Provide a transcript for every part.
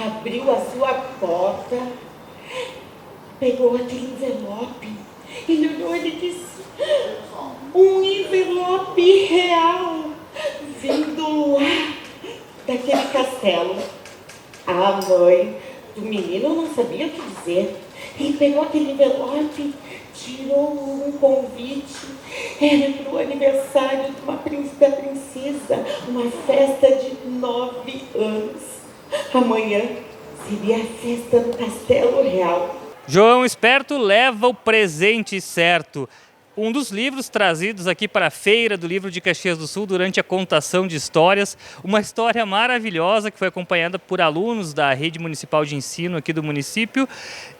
abriu a sua porta, pegou aquele envelope e me olhou e disse: um envelope real vindo lá daquele castelo. A mãe do menino não sabia o que dizer. Ele pegou aquele envelope, tirou um convite. Era para o aniversário de uma da princesa, uma festa de 9 anos. Amanhã seria a festa no Castelo Real. João Esperto leva o presente certo. Um dos livros trazidos aqui para a Feira do Livro de Caxias do Sul durante a contação de histórias. Uma história maravilhosa que foi acompanhada por alunos da Rede Municipal de Ensino aqui do município.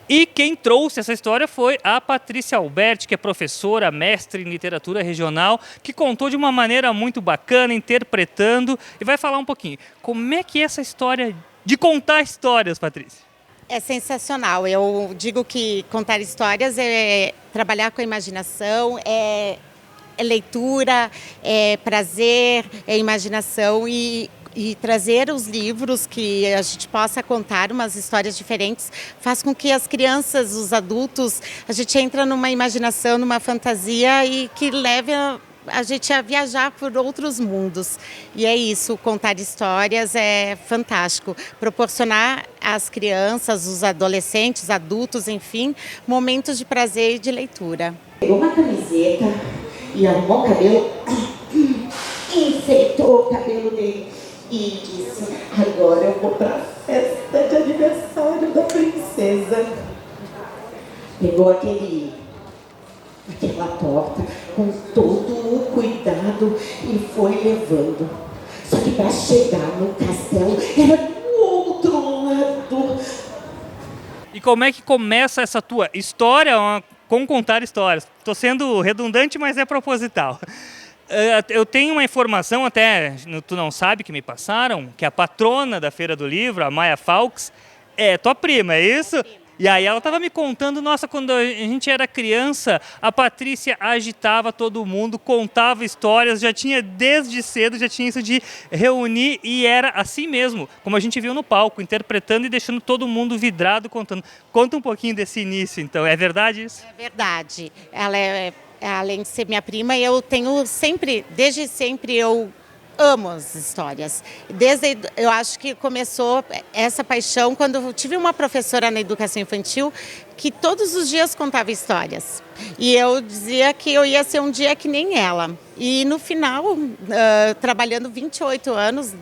E quem trouxe essa história foi a Patrícia Alberti, que é professora, mestre em literatura regional, que contou de uma maneira muito bacana, interpretando, e vai falar um pouquinho. Como é que é essa história de contar histórias, Patrícia? É sensacional. Eu digo que contar histórias é trabalhar com a imaginação, é leitura, é prazer, é imaginação e trazer os livros que a gente possa contar umas histórias diferentes faz com que as crianças, os adultos, a gente entra numa imaginação, numa fantasia e que leve a gente a viajar por outros mundos. E é isso, contar histórias é fantástico. Proporcionar às crianças, os adolescentes, adultos, enfim, momentos de prazer e de leitura. Pegou uma camiseta e arrumou o cabelo, enfeitou o cabelo dele e disse: agora eu vou para a festa de aniversário da princesa. Pegou aquela porta com todo o cuidado e foi levando. Só que para chegar no castelo era do outro lado. E como é que começa essa tua história com contar histórias? Estou sendo redundante, mas é proposital. Eu tenho uma informação, até tu não sabe, que me passaram, que a patrona da Feira do Livro, a Maia Falks, é tua prima, é isso? E aí ela estava me contando, nossa, quando a gente era criança, a Patrícia agitava todo mundo, contava histórias, já tinha desde cedo, já tinha isso de reunir e era assim mesmo, como a gente viu no palco, interpretando e deixando todo mundo vidrado contando. Conta um pouquinho desse início, então, é verdade isso? É verdade. Ela além de ser minha prima, eu tenho sempre, desde sempre eu amo as histórias. Eu acho que começou essa paixão quando eu tive uma professora na educação infantil que todos os dias contava histórias. E eu dizia que eu ia ser um dia que nem ela. E no final, trabalhando 28 anos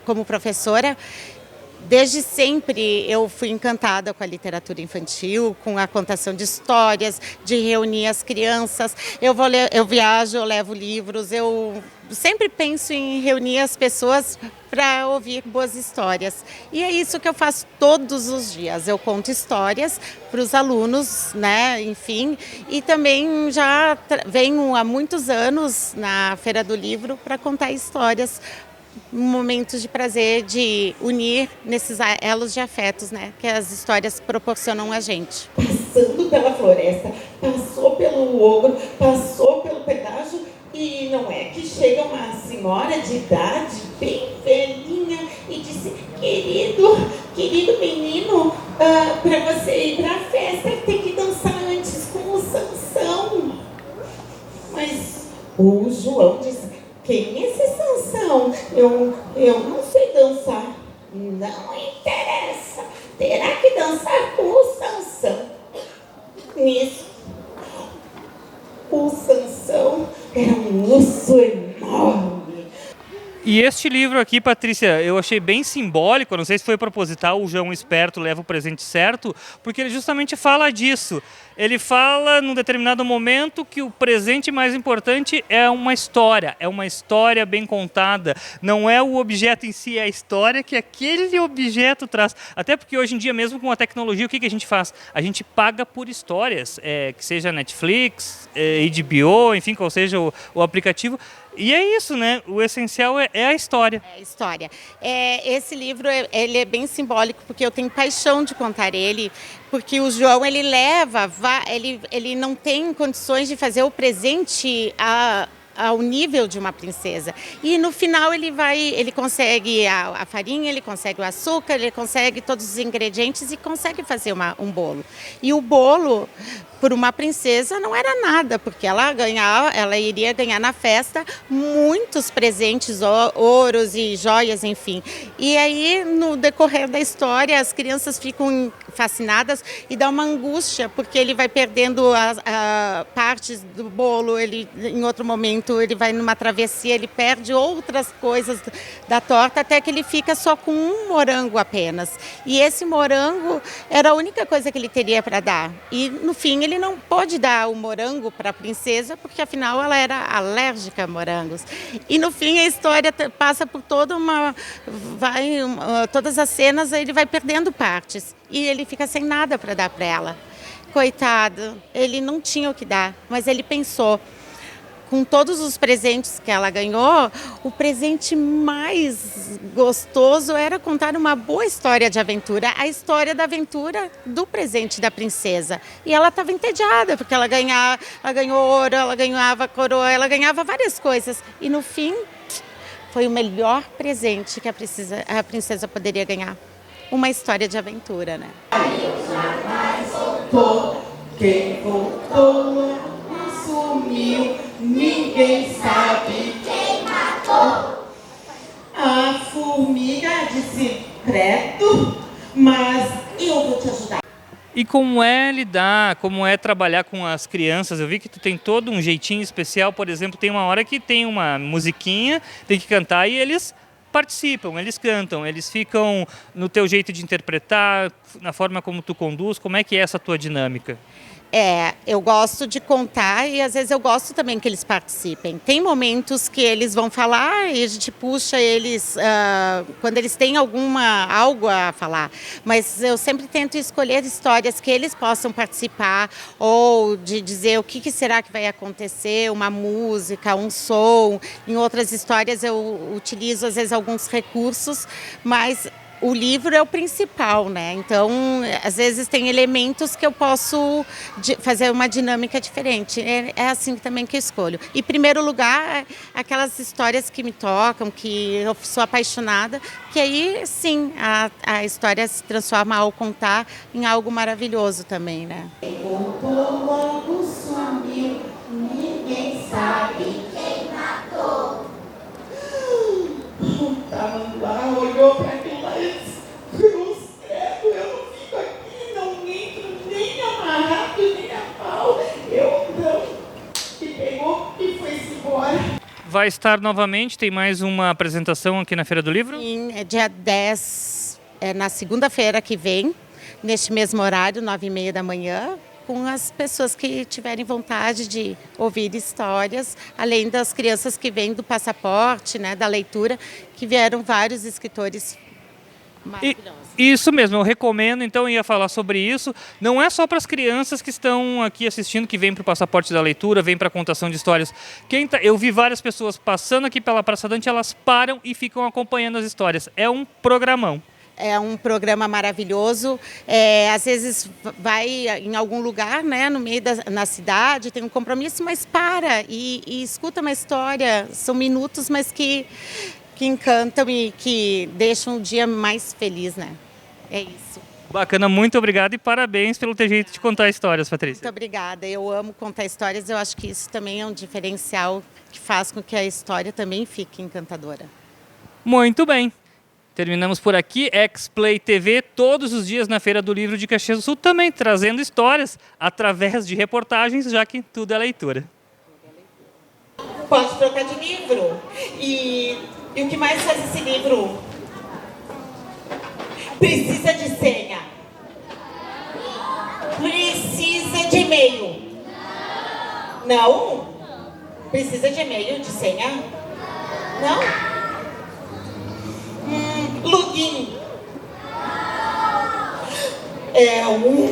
como professora, desde sempre eu fui encantada com a literatura infantil, com a contação de histórias, de reunir as crianças. Eu viajo, eu levo livros, eu sempre penso em reunir as pessoas para ouvir boas histórias. E é isso que eu faço todos os dias. Eu conto histórias para os alunos, né? Enfim, e também já venho há muitos anos na Feira do Livro para contar histórias, momentos de prazer, de unir nesses elos de afetos, né, que as histórias proporcionam a gente. Passando pela floresta, passou pelo ogro, passou pelo pedágio e não é que chega uma senhora de idade, bem velhinha, e disse: querido menino, para você ir para a festa tem que dançar antes com o Sansão. Mas o João disse: quem é esse Sansão? Eu não sei dançar. Não interessa. Terá que dançar com o Sansão. Nisso, o Sansão era um urso enorme. E este livro aqui, Patrícia, eu achei bem simbólico, não sei se foi proposital, o João Esperto leva o presente certo, porque ele justamente fala disso. Ele fala, num determinado momento, que o presente mais importante é uma história bem contada. Não é o objeto em si, é a história que aquele objeto traz. Até porque hoje em dia, mesmo com a tecnologia, o que a gente faz? A gente paga por histórias, que seja Netflix, HBO, enfim, qual seja o aplicativo. E é isso, né? O essencial é a história. É a história. Esse livro ele é bem simbólico porque eu tenho paixão de contar ele, porque o João ele não tem condições de fazer o presente ao nível de uma princesa. E no final ele consegue a farinha, ele consegue o açúcar, ele consegue todos os ingredientes e consegue fazer um bolo. E o bolo, por uma princesa, não era nada, porque ela iria ganhar na festa muitos presentes, ouros e joias, enfim. E aí, no decorrer da história, as crianças ficam fascinadas e dá uma angústia, porque ele vai perdendo partes do bolo, em outro momento ele vai numa travessia, ele perde outras coisas da torta, até que ele fica só com um morango apenas. E esse morango era a única coisa que ele teria para dar. E no fim ele não pôde dar o morango para a princesa, porque afinal ela era alérgica a morangos. E no fim a história passa por todas as cenas, ele vai perdendo partes. E ele fica sem nada para dar para ela. Coitado, ele não tinha o que dar, mas ele pensou, com todos os presentes que ela ganhou, o presente mais gostoso era contar uma boa história de aventura, a história da aventura do presente da princesa. E ela estava entediada, porque ela ganhou ouro, ela ganhava coroa, ela ganhava várias coisas. E no fim, foi o melhor presente que a princesa poderia ganhar. Uma história de aventura, né? Quem voltou não sumiu, ninguém sabe quem matou. A formiga disse, credo, mas eu vou te ajudar. E como é lidar, como é trabalhar com as crianças? Eu vi que tu tem todo um jeitinho especial, por exemplo, tem uma hora que tem uma musiquinha, tem que cantar e eles participam, eles cantam, eles ficam no teu jeito de interpretar, na forma como tu conduz, como é que é essa tua dinâmica? Eu gosto de contar e às vezes eu gosto também que eles participem. Tem momentos que eles vão falar e a gente puxa eles quando eles têm algo a falar. Mas eu sempre tento escolher histórias que eles possam participar ou de dizer o que será que vai acontecer, uma música, um som. Em outras histórias eu utilizo às vezes alguns recursos, mas o livro é o principal, né? Então, às vezes tem elementos que eu posso fazer uma dinâmica diferente. É assim também que eu escolho. Em primeiro lugar, aquelas histórias que me tocam, que eu sou apaixonada, que aí, sim, a história se transforma ao contar em algo maravilhoso também, né? Voltou, logo sumiu, ninguém sabe quem matou. Tava lá, olhou para aquilo lá e disse, cruz, credo, eu não fico aqui, não entro nem amarrado, nem a pau, eu não. E pegou e foi-se embora. Vai estar novamente, tem mais uma apresentação aqui na Feira do Livro? Sim, é dia 10, na segunda-feira que vem, neste mesmo horário, 9h30 da manhã, com as pessoas que tiverem vontade de ouvir histórias, além das crianças que vêm do passaporte, né, da leitura, que vieram vários escritores maravilhosos. Isso mesmo, eu recomendo, então eu ia falar sobre isso. Não é só para as crianças que estão aqui assistindo, que vêm para o passaporte da leitura, vêm para a contação de histórias. Eu vi várias pessoas passando aqui pela Praça Dante, elas param e ficam acompanhando as histórias. É um programão. É um programa maravilhoso. Às vezes vai em algum lugar, né, no meio na cidade, tem um compromisso, mas para e escuta uma história. São minutos, mas que encantam e que deixam o dia mais feliz, né? É isso. Bacana, muito obrigado e parabéns pelo teu jeito de contar histórias, Patrícia. Muito obrigada. Eu amo contar histórias. Eu acho que isso também é um diferencial que faz com que a história também fique encantadora. Muito bem. Terminamos por aqui, X-Play TV, todos os dias na Feira do Livro de Caxias do Sul, também trazendo histórias através de reportagens, já que tudo é leitura. Pode trocar de livro. E o que mais faz esse livro? Precisa de senha. Precisa de e-mail. Não? Precisa de e-mail, de senha? Não? Login. É um